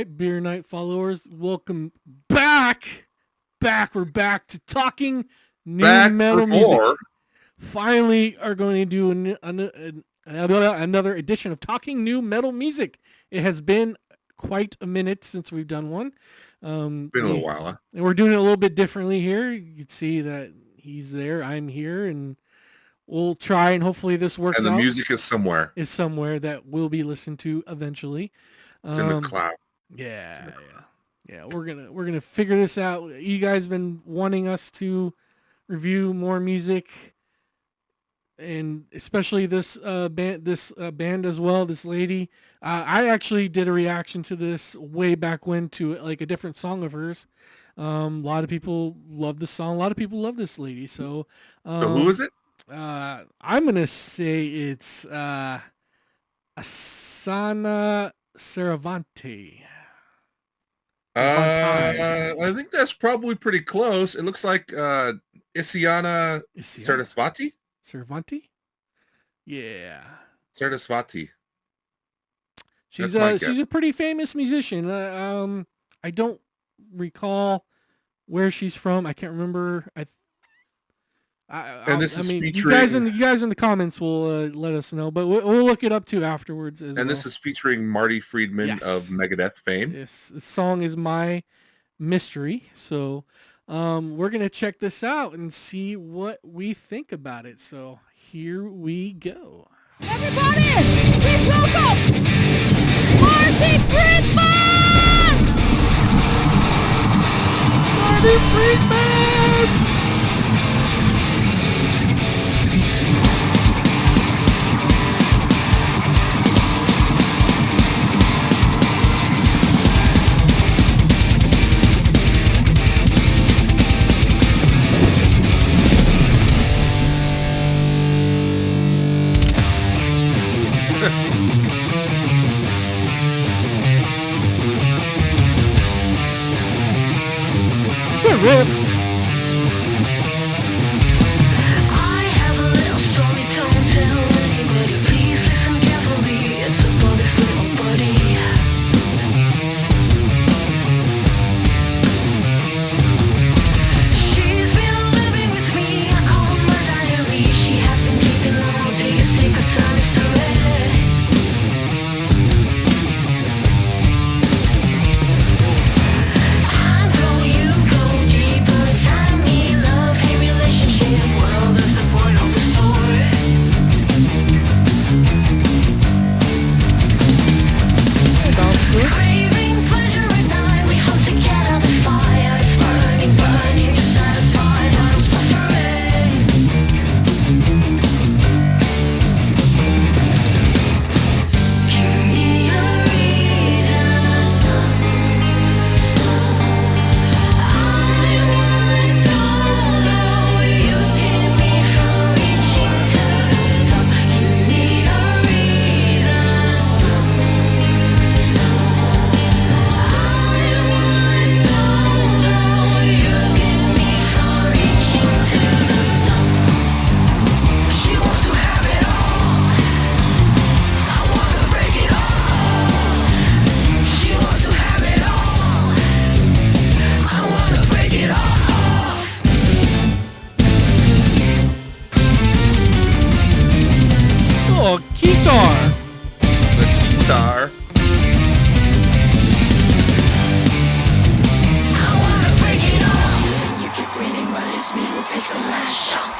right, Beer Night followers, welcome back. We're back to talking new Back metal for music. more. Finally, are going to do another edition of talking new metal music. It has been quite a minute since we've done one. Been a little while, huh? And we're doing it a little bit differently here. You can see that he's there, I'm here, and we'll try and hopefully this works out. And the music is somewhere. Is somewhere that will be listened to eventually. It's in the cloud. Yeah. We're gonna figure this out. You guys been wanting us to review more music, and especially this band as well. This lady, I actually did a reaction to this way back when to like a different song of hers. A lot of people love this song. A lot of people love this lady. So who is it? I'm gonna say it's Isyana Saravati. I think that's probably pretty close. It looks like Isyana Saravati. Saravati? Yeah. Saravati. She's a pretty famous musician. I don't recall where she's from. I can't remember. This is featuring. You guys in the comments will let us know, but we'll look it up too afterwards. This is featuring Marty Friedman of Megadeth fame. Yes, the song is My Mystery. So we're gonna check this out and see what we think about it. So here we go. Everybody, please welcome Marty Friedman! Marty Friedman! It's a good riff. I have a little story, don't tell anybody. Please listen carefully. It's about this little buddy. She's been living with me on my diary. She has been keeping all the biggest secrets of mystery. I know you go deeper inside me, love-hate relationship. Well, that's the point of the story. Craving pleasure at night, we hunt to get out the fire. It's burning, burning to satisfy our suffering. Give me a reason, a song. I want all though you keep me from reaching to the top. Give me a reason, a song. I want all though you keep me from reaching to the top. She wants to have it all. I wanna break it off. She wants to have it all. I wanna break it off. Oh, guitar. The guitar. I wanna break it off. You keep breathing, rise me, we'll take the last shot.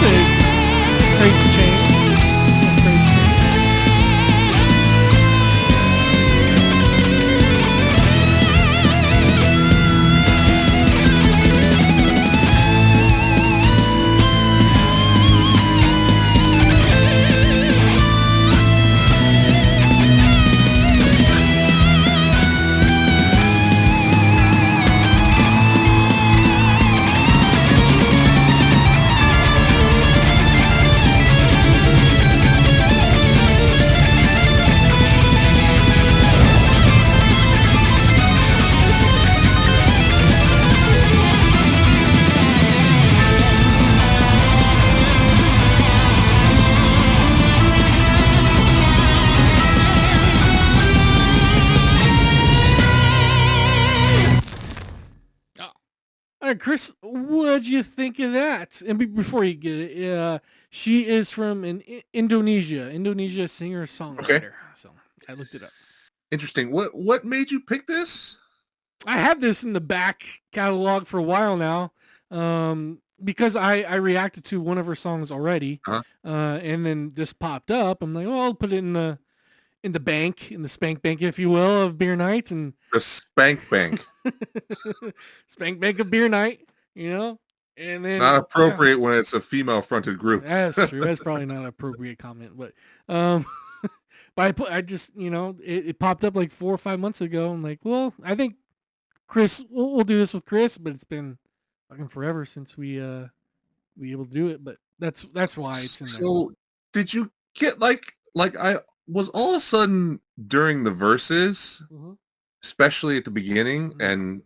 a crazy change. Crazy change. All right, Chris, what'd you think of that? And before you get it, she is from Indonesia singer songwriter. So I looked it up. Interesting. What made you pick this? I had this in the back catalog for a while now, because I reacted to one of her songs already, and then this popped up. I'm like, well, I'll put it in the spank bank, if you will, of beer nights, and The Spank Bank. spank bank of beer night, and then Not appropriate when it's a female-fronted group. That's true. That's probably not an appropriate comment, but but I just it popped up like 4 or 5 months ago. I'm like, well, I think Chris, we'll do this with Chris, but it's been fucking forever since we able to do it. But that's why it's in there. So, did you get like I was all of a sudden during the verses, Mhm. especially at the beginning Mhm. and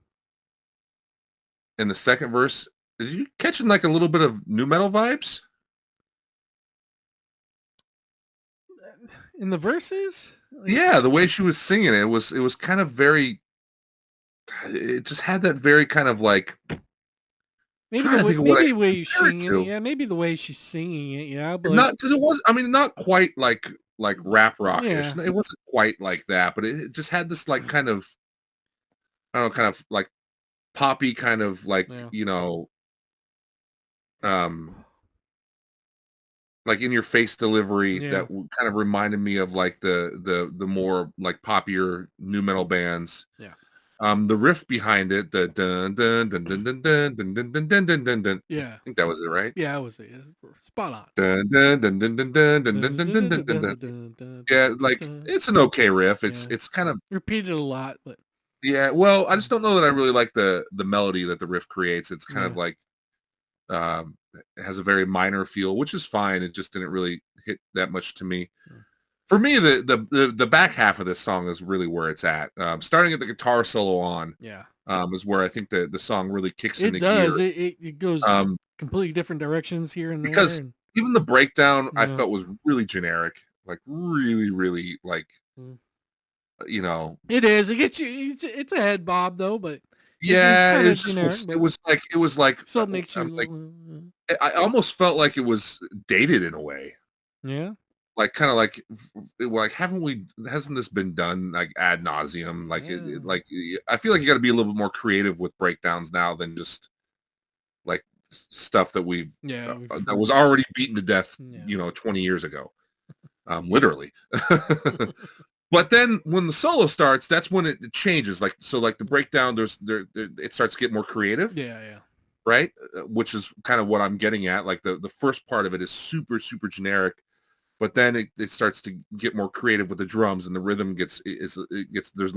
in the second verse, did you catching like a little bit of new metal vibes? In the verses, like, Yeah, the way she was singing it was kind of very. It just had that very kind of like. maybe Trying the to way, think of what I maybe the way could you're compare it singing it, to. yeah, maybe the way she's singing it, yeah, but Not because it was. I mean, not quite like rap rockish. Yeah. It wasn't quite like that, but it just had this like kind of. I don't know, kind of like poppy, kind of like Yeah. um, like in your face delivery Yeah. that kind of reminded me of like the more like poppier new metal bands. Yeah. The riff behind it, the dun dun dun dun dun dun dun dun dun dun dun dun dun. Yeah. I think that was it, right? Yeah, I was spot on. Dun dun dun dun dun dun dun dun dun dun dun dun. Yeah, like it's an okay riff. It's kind of repeated a lot, but yeah. Well, I just don't know that I really like the melody that the riff creates. It's kind of Yeah. like it has a very minor feel, which is fine. It just didn't really hit that much to me. Yeah. For me, the back half of this song is really where it's at. Starting at the guitar solo on, yeah, is where I think the song really kicks it into does. gear. It goes completely different directions here and there. Because And, even the breakdown I Yeah. felt was really generic, like really, really like Mm. It is. It gets you. It's a head bob though, but yeah, kinda it just generic, was. but It was like still makes you. I'm like I almost felt like it was dated in a way. Yeah. Like kind of like hasn't this been done like ad nauseum? Like I feel like you got to be a little bit more creative with breakdowns now than just like stuff that we've that was already beaten to death, Yeah. 20 years ago, literally. But then when the solo starts, that's when it changes. Like the breakdown, it starts to get more creative. Yeah. Yeah. Right, which is kind of what I'm getting at. Like the first part of it is super super generic, but then it starts to get more creative with the drums, and the rhythm gets there's a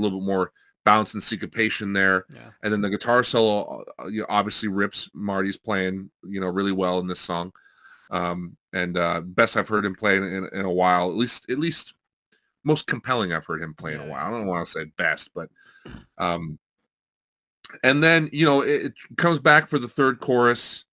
little bit more bounce and syncopation there. Yeah. And then the guitar solo obviously rips. Marty's playing really well in this song, and best I've heard him play in a while. At least most compelling I've heard him play in a while. I don't want to say best, but and then it comes back for the third chorus.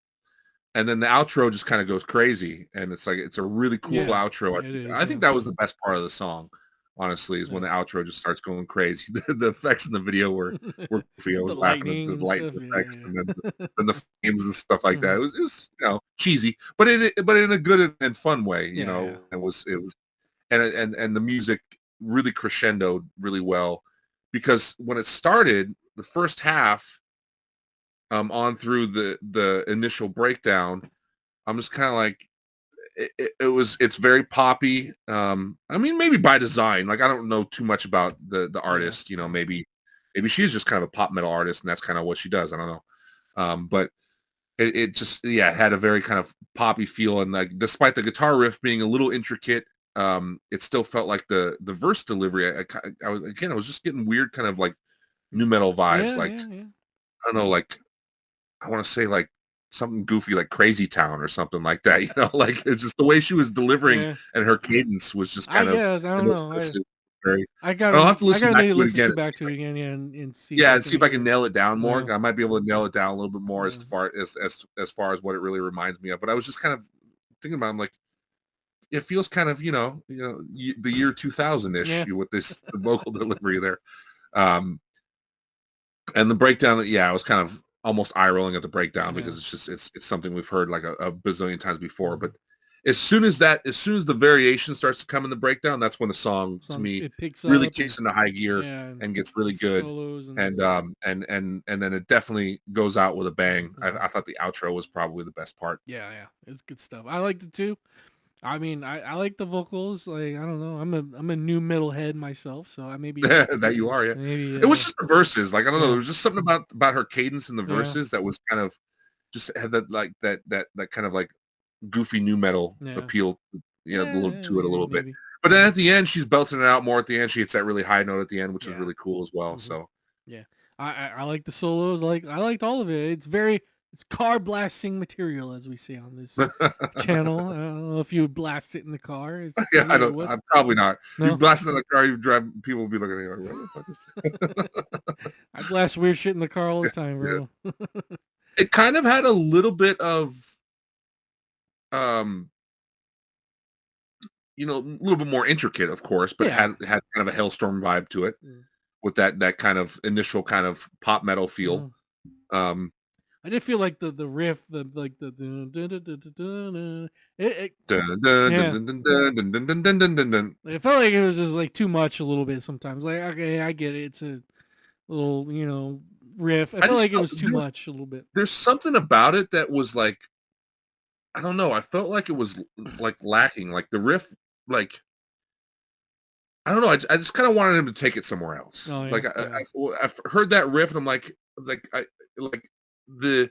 And then the outro just kind of goes crazy, and it's a really cool outro. I think that was the best part of the song, honestly, is when the outro just starts going crazy. The effects in the video were goofy. I was laughing at the lightning effects, and then the flames and stuff like that. It was cheesy, but in a good and fun way. It was and the music really crescendoed really well, because when it started, the first half on through the initial breakdown, I'm just kind of like, it's very poppy. I mean, maybe by design. Like, I don't know too much about the artist. Maybe she's just kind of a pop metal artist, and that's kind of what she does. I don't know. But it just, it had a very kind of poppy feel, and like, despite the guitar riff being a little intricate, it still felt like the verse delivery. I was just getting weird kind of like new metal vibes. Like, I don't know, like, I want to say like something goofy like Crazy Town or something like that. Like, it's just the way she was delivering, and her cadence was just kind I guess I don't know. I'll have to listen back to it again. And see. Yeah, and see if I can nail it down more. Yeah. I might be able to nail it down a little bit more as far as what it really reminds me of. But I was just kind of thinking about it, I'm like, it feels kind of, the year 2000-ish with this vocal delivery there. And the breakdown, I was kind of almost eye rolling at the breakdown because it's something we've heard like a bazillion times before. But as soon as the variation starts to come in the breakdown, that's when the song to me it picks really up kicks into high gear and gets really good. And then it definitely goes out with a bang. I thought the outro was probably the best part. Yeah, it's good stuff. I liked it too. I mean, I like the vocals. Like, I don't know, I'm a new metal head myself, so I maybe that you are, maybe it was just the verses. Like, I don't know, there was just something about her cadence in the verses that was kind of just had that like that kind of like goofy new metal appeal, to it a little bit. But then at the end, she's belting it out more. At the end, she hits that really high note at the end, which is really cool as well. So I like the solos. I liked all of it. It's car blasting material, as we say on this channel. I don't know if you would blast it in the car. I'm probably not. No? You blast it in the car, you drive, people will be looking at you like, what the fuck is I blast weird shit in the car all the time, bro. It kind of had a little bit of a little bit more intricate, of course, but had kind of a Hailstorm vibe to it with that kind of initial kind of pop metal feel. I did feel like the riff, it felt like it was just like too much a little bit sometimes. Like, okay, I get it. It's a little, riff. I felt like it was too much a little bit. There's something about it that was like, I don't know. I felt like it was like lacking. Like the riff, like, I don't know. I just kind of wanted him to take it somewhere else. Oh, yeah, like I've heard that riff, and I'm like the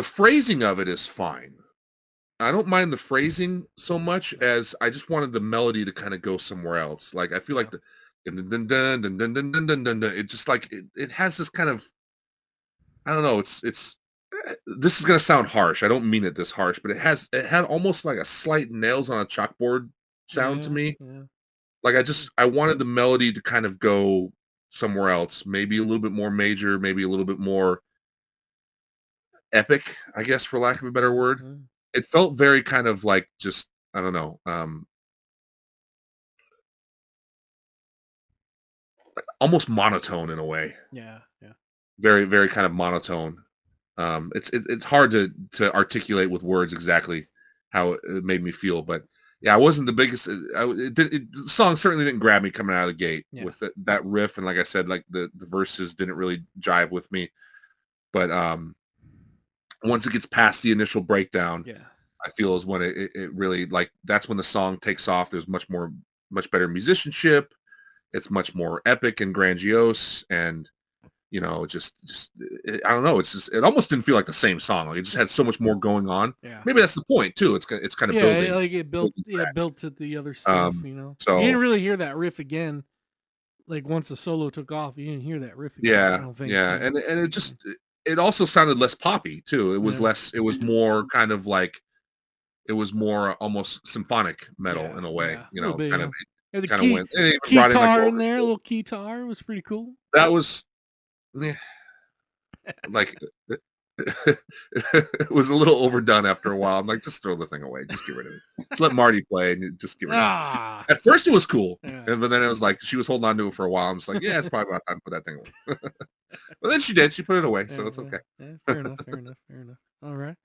phrasing of it is fine. I don't mind the phrasing so much as I just wanted the melody to kind of go somewhere else. Like, I feel like it just like it has this kind of, I don't know. It's this is gonna sound harsh. I don't mean it this harsh, but it had almost like a slight nails on a chalkboard sound to me. Yeah. Like, I wanted the melody to kind of go somewhere else, maybe a little bit more major, maybe a little bit more epic, I guess, for lack of a better word. It felt very kind of like, just, I don't know, almost monotone in a way. Yeah. Very, very kind of monotone. It's hard to articulate with words exactly how it made me feel, but I wasn't the biggest. The song certainly didn't grab me coming out of the gate with that riff, and like I said, like the verses didn't really jive with me. But once it gets past the initial breakdown, I feel is when it really, like, that's when the song takes off. There's much better musicianship. It's much more epic and grandiose, and just I don't know. It's just, it almost didn't feel like the same song. Like, it just had so much more going on. Yeah. Maybe that's the point too. It's kind of building. Like it built to the other stuff. So you didn't really hear that riff again. Like, once the solo took off, you didn't hear that riff again. Yeah, I don't think. And it just, it also sounded less poppy too. It was less. It was more kind of like, it was more almost symphonic metal in a way. Bit, kind of. The kind of went. Guitar in there, a little guitar was pretty cool. That was. Like, it was a little overdone after a while. I'm like, just throw the thing away. Just get rid of it. Just let Marty play and just get rid of it. At first it was cool. But then it was like, she was holding on to it for a while. I'm just like, it's probably about time to put that thing away. But then she did. She put it away. So it's okay. Fair enough. All right.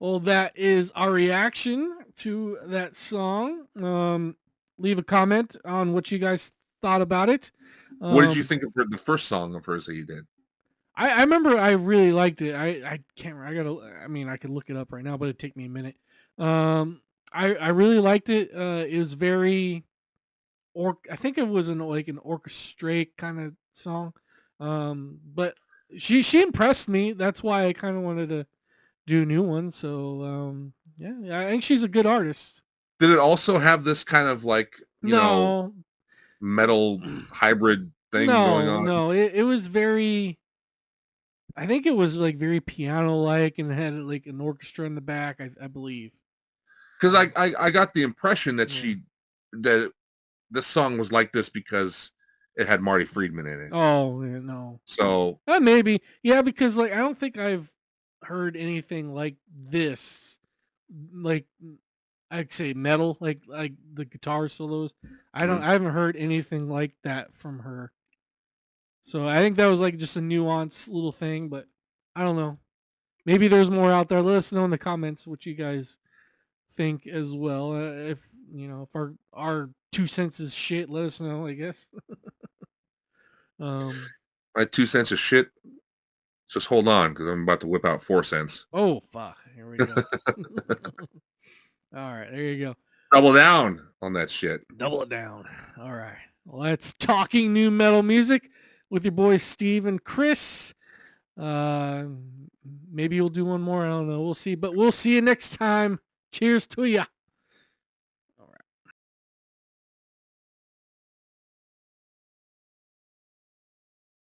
Well, that is our reaction to that song. Leave a comment on what you guys thought about it. What did you think of the first song of hers that you did? I remember I really liked it. I can't. I gotta. I mean, I could look it up right now, but it'd take me a minute. I really liked it. It was very I think it was an orchestrate kind of song. But she impressed me. That's why I kind of wanted to do a new one. So yeah, I think she's a good artist. Did it also have this kind of like No, metal hybrid thing going on? No. It was very. I think it was like very piano like and had like an orchestra in the back. I believe. Because I got the impression that that this song was like this because it had Marty Friedman in it. Oh yeah, no. So Maybe because like I don't think I've heard anything like this. Like I'd say metal, like the guitar solos. I haven't heard anything like that from her. So I think that was like just a nuance little thing, but I don't know. Maybe there's more out there. Let us know in the comments what you guys think as well. If if our 2 cents is shit, let us know. I guess. My 2 cents is shit. Just hold on, because I'm about to whip out 4 cents. Oh fuck! Here we go. All right, there you go. Double down on that shit. Double it down. All right. Well, that's talking new metal music with your boys Steve and Chris. Maybe we'll do one more. I don't know. We'll see. But we'll see you next time. Cheers to ya.